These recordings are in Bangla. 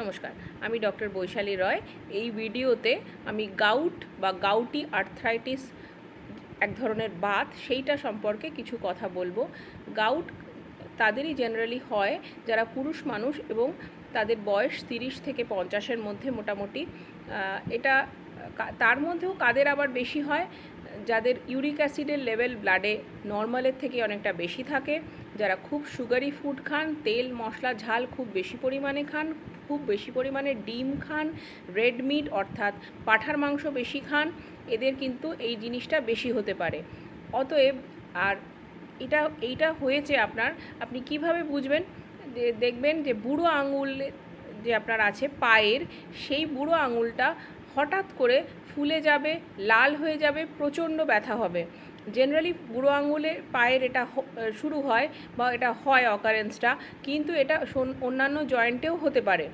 নমস্কার, আমি ডক্টর বৈশালী রয়। এই ভিডিওতে আমি গাউট বা গাউটি আর্থ্রাইটিস এক ধরনের বাত সেইটা সম্পর্কে কিছু কথা বলবো। গাউট তাদেরই জেনারেলি হয় যারা পুরুষ মানুষ এবং তাদের বয়স 30 থেকে 50-এর মধ্যে মোটামুটি। এটা তার মধ্যেও কাদের আবার বেশি হয়, যাদের ইউরিক অ্যাসিডের লেভেল ব্লাডে নর্মালের থেকে অনেকটা বেশি থাকে, যারা খুব সুগারি ফুড খান, তেল মশলা ঝাল খুব বেশি পরিমাণে খান, খুব বেশি পরিমাণে ডিম খান, রেড মিট অর্থাৎ পাঁঠার মাংস বেশি খান, এদের কিন্তু এই জিনিসটা বেশি হতে পারে। অতএব আর এইটা হয়েছে আপনার, আপনি কিভাবে বুঝবেন? দেখবেন যে বুড়ো আঙুল যে আপনার আছে পায়ের, সেই বুড়ো আঙুলটা হঠাৎ করে ফুলে যাবে, লাল হয়ে যাবে, প্রচণ্ড ব্যথা হবে। জেনারেলি বুড়ো আঙুলে পায়ের এটা শুরু হয় বা এটা হয় অকারেন্সটা, কিন্তু এটা অন্যান্য জয়েন্টেও হতে পারে।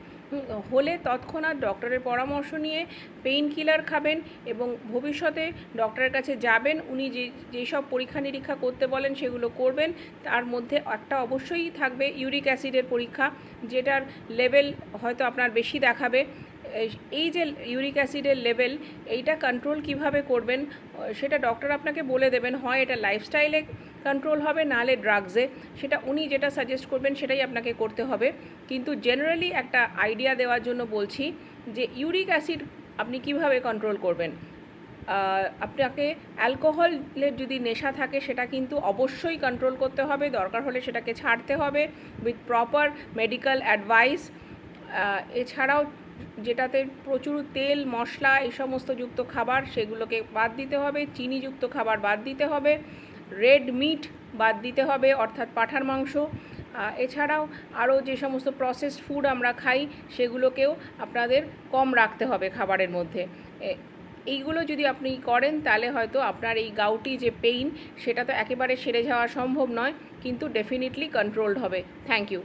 হলে তৎক্ষণাৎ ডক্টরের পরামর্শ নিয়ে পেইন কিলার খাবেন এবং ভবিষ্যতে ডক্টরের কাছে যাবেন। উনি যেসব পরীক্ষা নিরীক্ষা করতে বলেন সেগুলো করবেন। তার মধ্যে একটা অবশ্যই থাকবে ইউরিক অ্যাসিডের পরীক্ষা, যেটার লেভেল হয়তো আপনার বেশি দেখাবে। এই যে ইউরিক অ্যাসিডের লেভেল, এইটা কন্ট্রোল কিভাবে করবেন সেটা ডক্টর আপনাকে বলে দেবেন। হয় এটা লাইফস্টাইলে কন্ট্রোল হবে, নাহলে ড্রাগসে। সেটা উনি যেটা সাজেস্ট করবেন সেটাই আপনাকে করতে হবে। কিন্তু জেনারেলি একটা আইডিয়া দেওয়ার জন্য বলছি যে ইউরিক অ্যাসিড আপনি কিভাবে কন্ট্রোল করবেন। আপনাকে অ্যালকোহলের যদি নেশা থাকে সেটা কিন্তু অবশ্যই কন্ট্রোল করতে হবে, দরকার হলে সেটাকে ছাড়তে হবে উইথ প্রপার মেডিকেল অ্যাডভাইস। এছাড়াও যেটাতে প্রচুর তেল মশলা এই সমস্ত যুক্ত খাবার, সেগুলোকে বাদ দিতে হবে। চিনিযুক্ত খাবার বাদ দিতে হবে, রেড মিট বাদ দিতে হবে অর্থাৎ পাঁঠার মাংস। এছাড়াও আরও যে সমস্ত প্রসেসড ফুড আমরা খাই সেগুলোকেও আপনাদের কম রাখতে হবে খাবারের মধ্যে। এইগুলো যদি আপনি করেন তাহলে হয়তো আপনার এই গাউটি যে পেইন সেটা তো একেবারে সেরে যাওয়া সম্ভব নয়, কিন্তু ডেফিনেটলি কন্ট্রোলড হবে। Thank you.